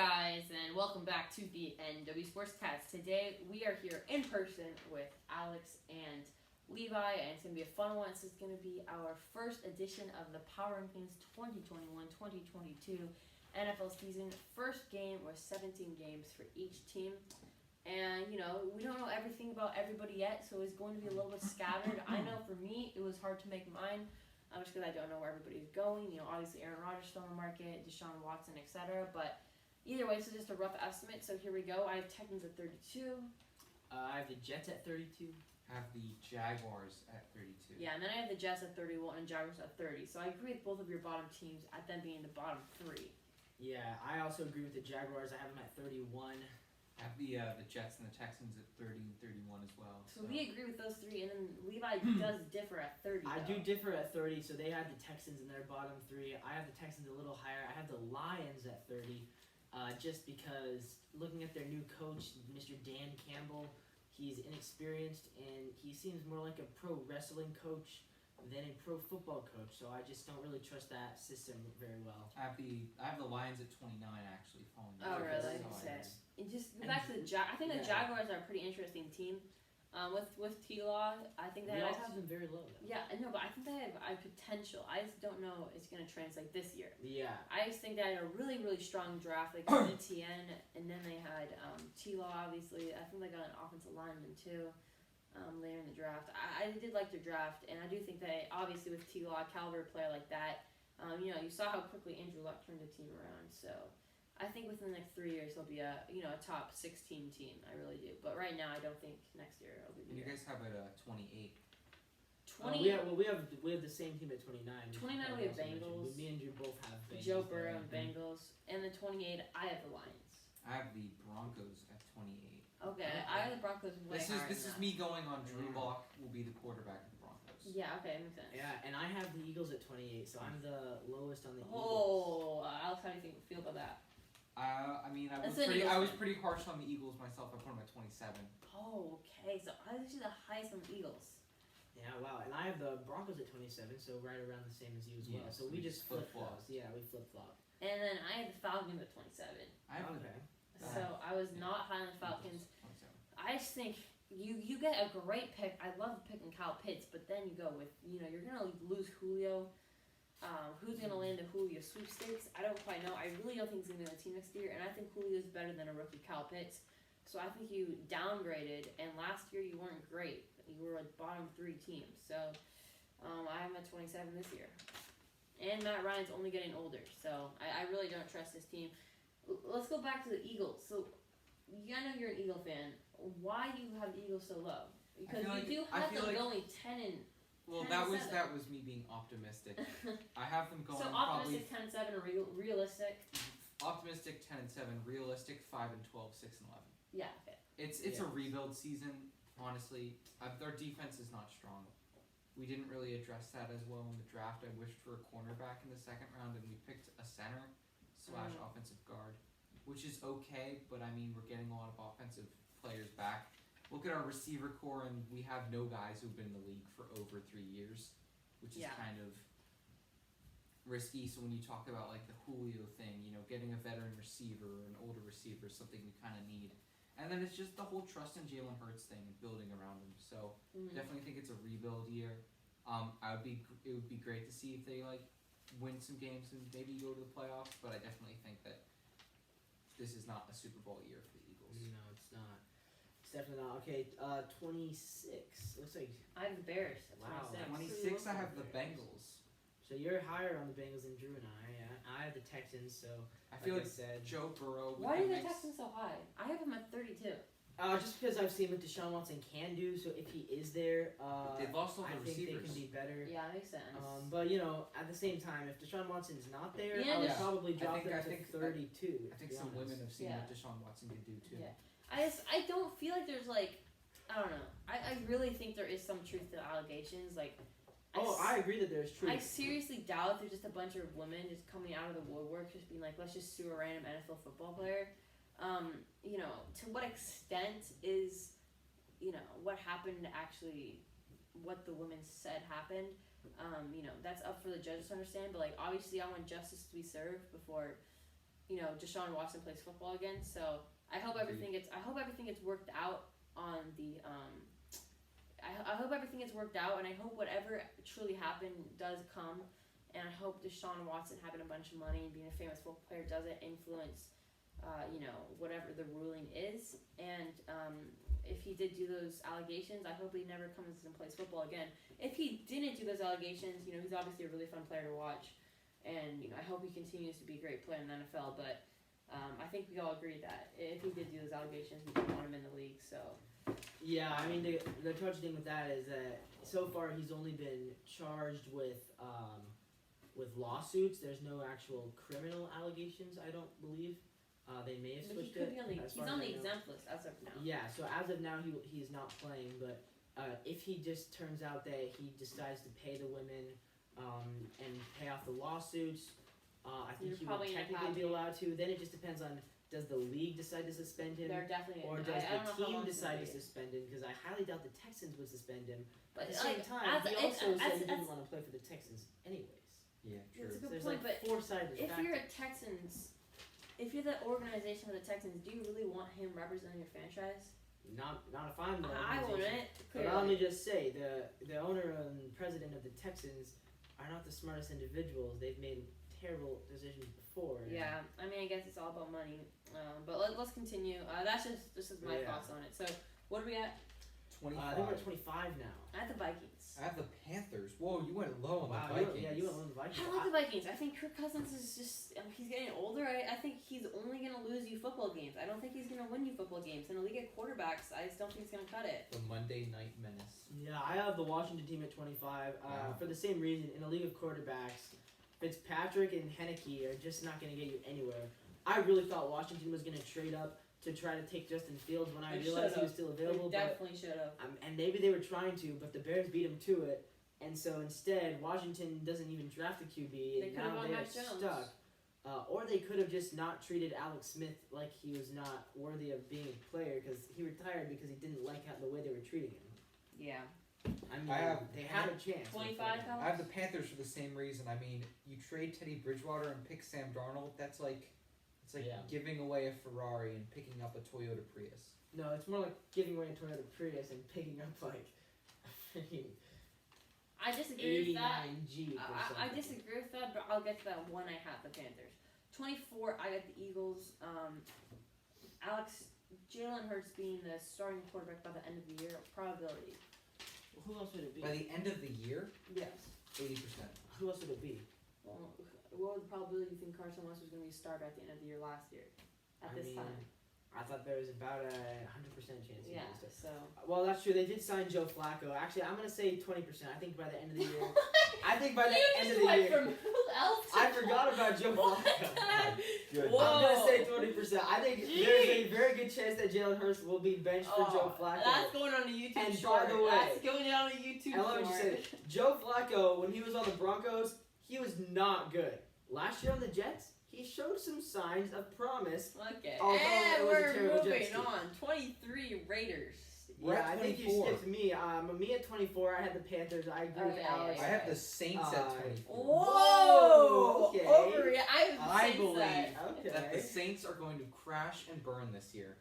guys, and welcome back to the NW Sportscast. Today we are here in person with Alex and Levi, and it's going to be a fun one. This is going to be our first edition of the Power Rankings 2021-2022 NFL season. First game with 17 games for each team. And, we don't know everything about everybody yet, so it's going to be a little bit scattered. I know for me, it was hard to make mine. Just because I don't know where everybody's going. Obviously Aaron Rodgers still on the market, Deshaun Watson, etc. But either way, so just a rough estimate. So here we go. I have Texans at 32. I have the Jets at 32. I have the Jaguars at 32. Yeah, and then I have the Jets at 31 and Jaguars at 30. So I agree with both of your bottom teams at them being the bottom three. Yeah, I also agree with the Jaguars. I have them at 31. I have the Jets and the Texans at 30 and 31 as well. So we agree with those three, and then Levi does differ at 30. I do differ at 30, so they have the Texans in their bottom three. I have the Texans a little higher. I have the Lions at 30, just because looking at their new coach, Mr. Dan Campbell, he's inexperienced, and he seems more like a pro wrestling coach than a pro football coach, so I just don't really trust that system very well. I have the Lions at 29 actually. Oh, really? And just back to the I think the Jaguars are a pretty interesting team. With T-Law, I think they have them very low. Though. Yeah, I know, but I think they have potential. I just don't know it's going to translate this year. Yeah. I just think they had a really, really strong draft. They got ETN, and then they had T-Law, obviously. I think they got an offensive lineman, too, later in the draft. I did like their draft, and I do think they, obviously, with T-Law, caliber player like that, you saw how quickly Andrew Luck turned the team around, so... I think within the next 3 years he'll be a top 16 team. I really do. But right now I don't think next year it'll be. And you guys have it 28. 20. We have the same team at 29. 29 we have Bengals. Me and you both have Bengals. Joe Burrow and Bengals. And the 28 I have the Lions. I have the Broncos at 28. Okay, I have the Broncos way higher. This is me going on Drew Lock will be the quarterback of the Broncos. Yeah, okay, makes sense. Yeah, and I have the Eagles at 28, so I'm the lowest on the Eagles. Oh, Alex, how do you feel about that? I was pretty harsh on the Eagles myself. I put them at 27. Oh, okay. So I was actually the highest on the Eagles. Yeah, wow. And I have the Broncos at 27, so right around the same as you as well. Yeah, so we just flip-flop. Yeah, we flip-flop. And then I had the Falcons at 27. So I was not high on the Falcons. 27. I just think you get a great pick. I love picking Kyle Pitts, but then you go with, you're going to lose Julio. Who's going to land the Julio sweepstakes? I don't quite know. I really don't think he's going to be on the team next year, and I think Julio's better than a rookie Kyle Pitts. So I think you downgraded, and last year you weren't great. You were a bottom three team. So I am at 27 this year. And Matt Ryan's only getting older, so I really don't trust this team. Let's go back to the Eagles. So I know you're an Eagle fan. Why do you have the Eagles so low? Because you do have them going 10 and... Well, that was me being optimistic. I have them going so optimistic 10 and 7 or realistic. Optimistic 10 and 7, realistic 5 and 12, 6 and 11. Yeah, okay. It's a rebuild season. Honestly, our defense is not strong. We didn't really address that as well in the draft. I wished for a cornerback in the second round, and we picked a center / offensive guard, which is okay. But I mean, we're getting a lot of offensive players back. Look at our receiver core, and we have no guys who've been in the league for over 3 years, which is kind of risky. So when you talk about like the Julio thing, getting a veteran receiver or an older receiver is something we kind of need. And then it's just the whole trust in Jalen Hurts thing and building around him. So definitely think it's a rebuild year. It would be great to see if they win some games and maybe go to the playoffs. But I definitely think that this is not a Super Bowl year for the Eagles. No, it's not. Definitely not. Okay, 26. Looks like I have the Bears. Wow, 26. I have the Bengals. So you're higher on the Bengals than Drew and I. Yeah, I have the Texans. So I feel like Joe Burrow. Why are the Texans so high? I have them at 32. Just because I've seen what Deshaun Watson can do. So if he is there, they've lost all the receivers. They can be better. Yeah, that makes sense. But at the same time, if Deshaun Watson's not there, I would probably drop them to 32. I think some women have seen what Deshaun Watson can do too. Yeah. I don't feel like there's I don't know. I really think there is some truth to the allegations. I agree that there's truth. I seriously doubt there's just a bunch of women just coming out of the woodwork just being like, let's just sue a random NFL football player. To what extent is, what happened actually, what the women said happened. That's up for the judges to understand. But obviously I want justice to be served before Deshaun Watson plays football again. So I hope everything gets worked out on the I hope everything gets worked out, and I hope whatever truly happened does come, and I hope Deshaun Watson having a bunch of money and being a famous football player doesn't influence, whatever the ruling is. And if he did do those allegations, I hope he never comes and plays football again. If he didn't do those allegations, he's obviously a really fun player to watch, and I hope he continues to be a great player in the NFL. But I think we all agree that if he did do those allegations, we don't want him in the league. So. Yeah, I mean the touch thing with that is that so far he's only been charged with lawsuits. There's no actual criminal allegations, I don't believe. They may have But switched he could it. be as he's far on as the I know. exempt list as of now. Yeah, so as of now he's not playing, but if he just turns out that he decides to pay the women and pay off the lawsuits, I think You're he would probably gonna technically have be to. allowed to. Then it just depends on, does the league decide to suspend him? They're definitely. Or I does don't know the how team long it's decide gonna to be. suspend him? Because I highly doubt the Texans would suspend him. But At the same time, he also said he didn't want to play for the Texans anyways. Yeah, It's true. a good There's point, like but 4 sides of if you're a factors. if you're the organization of the Texans, do you really want him representing your franchise? Not if I'm the I organization. wouldn't. But let me Clearly. just say, the owner and president of the Texans are not the smartest individuals. They've made terrible decisions before. and- Yeah, I mean, I guess it's all about money. But let's continue. That's just my Yeah. thoughts on it. So, what are we at? 25. I think we're at 25 now. At the Vikings. I have the Panthers. Whoa, you went low on Wow, the Vikings. you went on the Vikings. I like the Vikings. I think Kirk Cousins is just, he's getting older. I think he's only going to lose you football games. I don't think he's going to win you football games. In a league of quarterbacks, I just don't think he's going to cut it. The Monday Night Menace. Yeah, I have the Washington team at 25 Wow. for the same reason. In a league of quarterbacks, Fitzpatrick and Heineke are just not going to get you anywhere. I really thought Washington was going to trade up to try to take Justin Fields when I They realized he was should've. still They available. But, definitely should have. and maybe they were trying to, but the Bears beat them to it. And so instead, Washington doesn't even draft a QB. They And could've now gone they're Mac Jones. stuck. Or they could have just not treated Alex Smith like he was not worthy of being a player because he retired because he didn't like the way they were treating him. Yeah. I mean, they had a chance. with 25, him. I have the Panthers for the same reason. I mean, you trade Teddy Bridgewater and pick Sam Darnold. That's like, it's like Yeah. giving away a Ferrari and picking up a Toyota Prius. No, it's more like giving away a Toyota Prius and picking up like a freaking I disagree with that. 89 Jeep or something. I disagree with that, but I'll get to that one. I have the Panthers. 24, I got the Eagles. Jalen Hurts being the starting quarterback by the end of the year, probability. Who else would it be? By the end of the year, Yes. 80%. Who else would it be? Well, what was the probability you think Carson Wentz was going to be a starter at the end of the year last year? At I this mean, time. I thought there was about a 100% chance. he Yeah, was so. Well, that's true. They did sign Joe Flacco. Actually, I'm gonna say 20%. I think by the end of the year. I think by the you end just of the went year. from who else? I forgot about Joe What? Flacco. Good. Whoa. I'm gonna say 20%. I think Jeez. there's a very good chance that Jalen Hurts will be benched for Joe Flacco. That's going on a YouTube And by short. the way- That's going on a YouTube And let me short. just say this. Joe Flacco, when he was on the Broncos, he was not good. Last year on the Jets, he showed some signs of promise. Okay. Although it And was a we're terrible moving Jets team. on. 23 Raiders. We're Yeah, at I think you 24. skipped me. Me at 24. I had the Panthers. I agree Oh, with yeah, Alex. I have the Saints at 24. Whoa! Okay. Overreact. I believe Okay. that the Saints are going to crash and burn this year.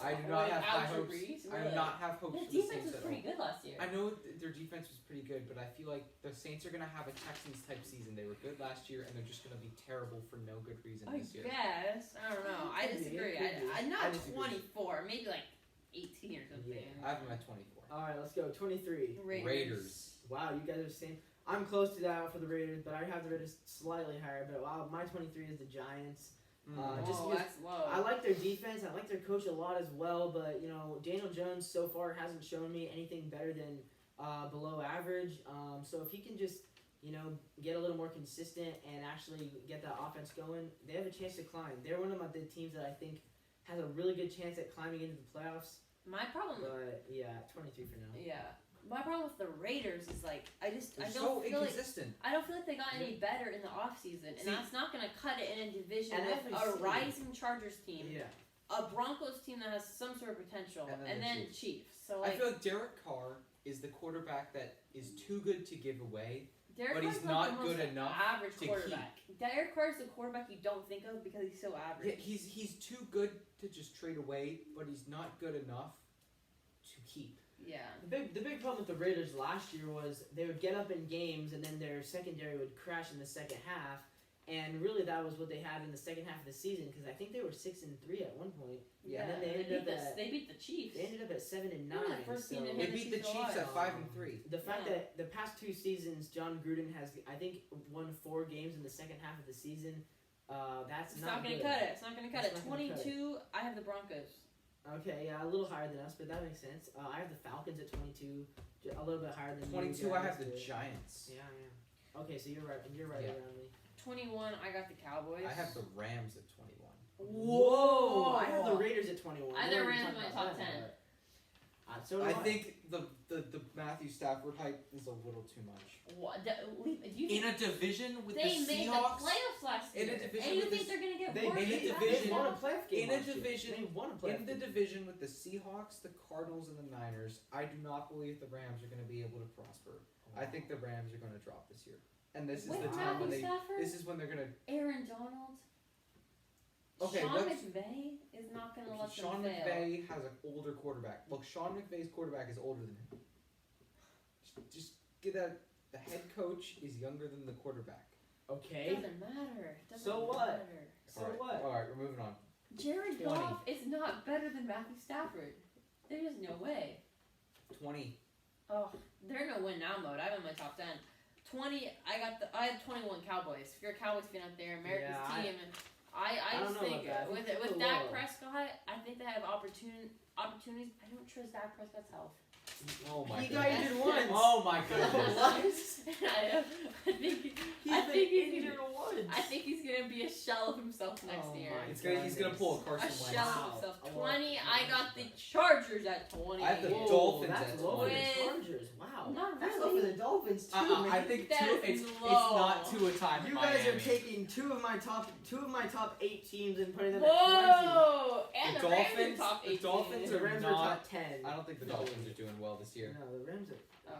I do Wait, not have high Alfred hopes. Reese? I do Really? not have hopes The for the defense Saints was at pretty all. good last year. I know their defense was pretty good, but I feel like the Saints are going to have a Texans type season. They were good last year, and they're just going to be terrible for no good reason I this year. guess. I don't know. I Could be, disagree. could be. I'm I not disagree. 24. Maybe like 18 or something. Yeah. I have them at 24. All right, let's go. 23. Raiders. Wow, you guys are the same. I'm close to that for the Raiders, but I have the Raiders slightly higher. But wow, my 23 is the Giants. Just Oh, because- that's low. I like their defense. I like their coach a lot as well. But Daniel Jones so far hasn't shown me anything better than below average. So if he can just get a little more consistent and actually get that offense going, they have a chance to climb. They're one of the teams that I think has a really good chance at climbing into the playoffs. My problem. But yeah, 23 for now. Yeah. My problem with the Raiders is like I They're don't so feel like inconsistent. I don't feel like they got any better in the offseason, and See- that's not going to cut it in a division And with as we a see- rising Chargers team, Yeah. a Broncos team that has some sort of potential, And and then then the Chiefs. So I like feel like Derek Carr is the quarterback that is too good to give away. Derek but Carr's he's like not the most good enough average to quarterback. Derek Carr's the quarterback you don't think of because he's so average. Yeah, he's too good to just trade away, but he's not good enough to keep. Yeah. The big problem with the Raiders last year was they would get up in games and then their secondary would crash in the second half, and really that was what they had in the second half of the season because I think they were 6-3 at one point. Yeah. And then they ended up they beat the Chiefs. They ended up at 7-9. They were the first team to so- They hit beat the Chiefs at 5-3. The fact Yeah. that the past 2 seasons, John Gruden has, I think, won 4 games in the second half of the season. That's It's not not gonna good. cut it. It's not gonna cut It's it. not gonna cut 22. I have the Broncos. Okay, yeah, a little higher than us, but that makes sense. I have the Falcons at 22, a little bit higher than you 22, I guys, have the but- Giants. Yeah, yeah. Okay, so you're right. You're right Yeah. around me. 21. I got the Cowboys. I have the Rams at 21. Whoa! I have the Raiders at 21. I had We the already Rams talked in my about top that, 10. but- so do I think the Matthew Stafford hype is a little too much. What? Do you In think a division with the they made the Seahawks, playoffs last in year? a division and you with think the- they're gonna get They worse? in a beat- division- They won a playoff game in a last year. division- They won a playoff in the game. division with the Seahawks, the Cardinals, and the Niners, I do not believe the Rams are going to be able to prosper. I think the Rams are going to drop this year, and this is With the time Matthew when they. Stafford, This is when they're going Aaron Donald, Okay, Sean let's- McVay is not gonna to. let Sean them fail. McVay has an older quarterback. Look, Sean McVay's quarterback is older than him. Just get that. The head coach is younger than the quarterback. Okay. Doesn't matter. Doesn't So what? matter. So All right, what? All right, we're moving on. Jared 20. Goff is not better than Matthew Stafford. There's no way. 20. Oh, they're in a win now mode. I'm in my top 10. 20. I had 21 Cowboys. If you're a Cowboys fan out there, America's Yeah, team, and I don't just know think about that. I with think with it's a Dak little low. Prescott, I think they have opportunities. I don't trust Dak Prescott's health. Oh my He goodness. got injured once. Oh my goodness. I think He's I been think he's injured once. I think he's gonna be a shell of himself next Oh year. my It's gonna, he's gonna pull a A Carson shell Wentz. Wow. of himself. I love 20. that. I got the Chargers at 20. I have the Whoa, Dolphins that's at low for the 20. Chargers. Wow. Not That's really. low for the Dolphins too, man. I think That two. is It's low. not two a time. You in guys Miami. are taking two of my top 8 teams and putting them at Whoa! And The the, Rams are Dolphins- top the 18. Dolphins 20. The are Rams are not- top 10. I don't think the No. Dolphins are doing well this year. No, the Rams are. Oh,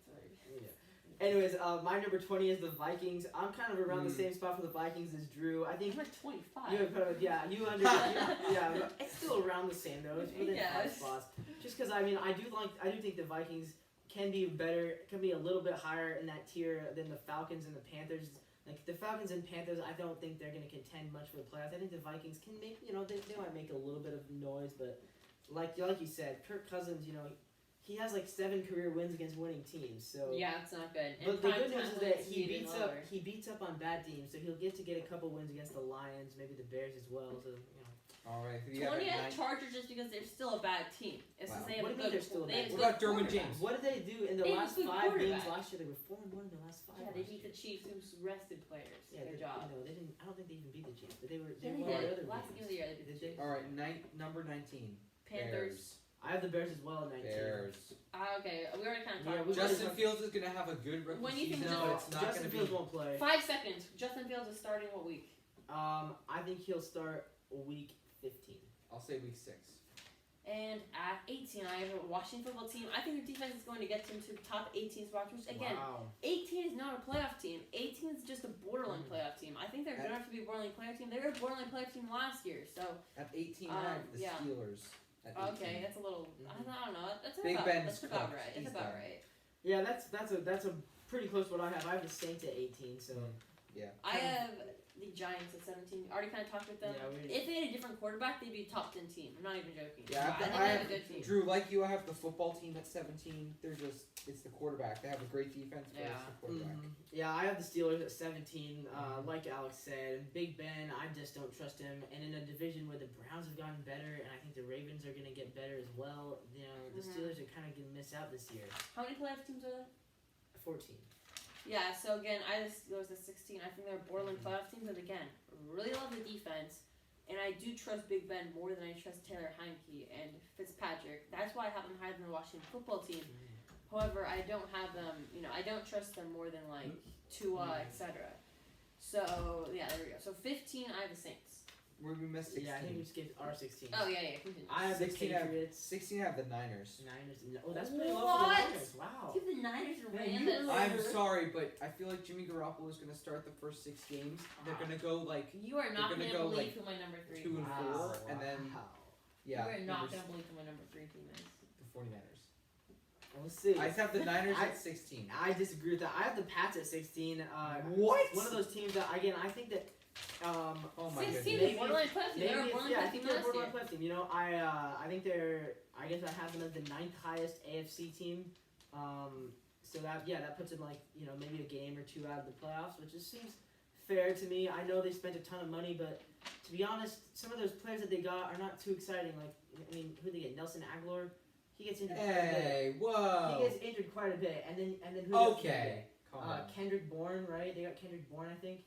sorry. Yeah. Anyways, my number 20 is the Vikings. I'm kind of around the Mm. same spot for the Vikings as Drew. I think I'm at 25. you have you under yeah, it's still around the same though. It's within 5 Yes. spots. Just because I do think the Vikings can be better, can be a little bit higher in that tier than the Falcons and the Panthers. Like the Falcons and Panthers, I don't think they're going to contend much for the playoffs. I think the Vikings can make, they might make a little bit of noise, but like you said, Kirk Cousins, he has like 7 career wins against winning teams. So Yeah, it's not good. And but the good prime news is time that wins he even beats lower. up on bad teams, so he'll get a couple wins against the Lions, maybe the Bears as well. So All right. Who do you have 20 at at 9? Chargers just because they're still a bad team. It's Wow. just they have What a do you mean good. they're still a they bad have team? good What about Derwin quarterback. James? what did they do in the They have a last good 5 games quarterback. last year? They were 4-1 in the last 5. Yeah, they last beat year. the Chiefs, who's rested players. Yeah, Good they, job. No, they didn't. I don't think they even beat the Chiefs, but they were. Yeah, They they won did. other Last games. game of the year, they beat the Did they? Chiefs. All right. Number 19. Panthers. I have the Bears as well at 19. Bears. Okay, we already kind of Yeah, talked we about just- Justin Fields is gonna have a good rookie When you think season, Justin- but it's not Justin gonna Fields be. won't play. 5 seconds. Justin Fields is starting what week? I think he'll start week 15. I'll say week 6. And at 18, I have a Washington football team. I think their defense is going to get them to the top 18 spots, which again, Wow. 18 is not a playoff team. 18 is just a borderline playoff team. I think they're good enough to be a borderline playoff team. They were a borderline playoff team last year, so At 18, I have the yeah. Steelers. At 18. okay, that's a little. I don't know. That's Big about, Ben's that's about cooked. right. He's That's about done. right. Yeah, that's a pretty close what I have. I have the Saints at 18, so Yeah. I have the Giants at 17. Already kind of talked with them. Yeah, we- If they had a different quarterback, they'd be a top 10 team. I'm not even joking. Yeah, I think I they have have- a good team. Drew, like you, I have the football team at 17. It's the quarterback. They have a great defense, but Yeah. it's the quarterback. Yeah, I have the Steelers at 17. Like Alex said, Big Ben, I just don't trust him. And in a division where the Browns have gotten better, and I think the Ravens are going to get better as well, the Steelers are kind of going to miss out this year. How many playoff teams are there? 14. Yeah, so again, I have the Steelers at 16. I think they're borderline playoff teams, and again, really love the defense. And I do trust Big Ben more than I trust Taylor Heineke and Fitzpatrick. That's why I have them higher than the Washington football team. However, I don't have them, I don't trust them more than like Tua, etc. So, yeah, there we go. So 15, I have the Saints. we missed 16. Yeah, I think we skipped R16. Oh yeah, continue. I have the 16 have- Patriots. 16 have the Niners. Niners. Oh, that's pretty low for the What? Niners. Wow. Give the Niners and Yeah, Rams. you That's- really- I'm sorry, but I feel like Jimmy Garoppolo is going to start the first 6 games. They're going to go like You are not gonna gonna go, believe like, who my number 3 2 and team 4, is. and then Wow. yeah, You are not it was gonna believe who my number 3 team is. the 49ers. We'll see. I have the Niners at 16. I disagree with that. I have the Pats at 16. What? One of those teams that, again, I think that. Oh my 16 goodness. is borderline playoff team. They were a borderline I playoff think team they're a last borderline year. playoff team. You know, I think they're. I guess I have them as the 9th highest AFC team. So that puts them like maybe a game or 2 out of the playoffs, which just seems fair to me. I know they spent a ton of money, but to be honest, some of those players that they got are not too exciting. Like, I mean, who they get? Nelson Aguilar. He gets injured. Quite a bit. Hey, whoa. He gets injured quite a bit, and then who else did they Okay. get? Calm down. Kendrick Bourne, right? They got Kendrick Bourne, I think.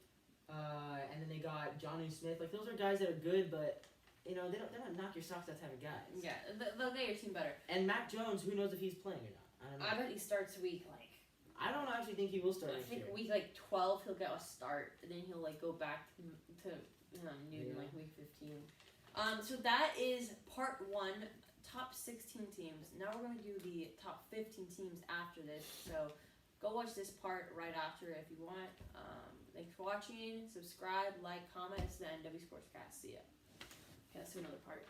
And then they got Jonnu Smith. Like, those are guys that are good, but they're not knock your socks out type of guys. Yeah, they'll get your team better. And Mac Jones, who knows if he's playing or not? I don't know. I bet he starts week I don't actually think he will start I this think year. week 12 he'll get a start, and then he'll go back to Newton Yeah. week 15. So that is part 1, top 16 teams. Now we're gonna do the top 15 teams after this. So go watch this part right after if you want. Thanks for watching. Subscribe, like, comment. It's the NW Sportscast. See ya. Okay, let's do another part.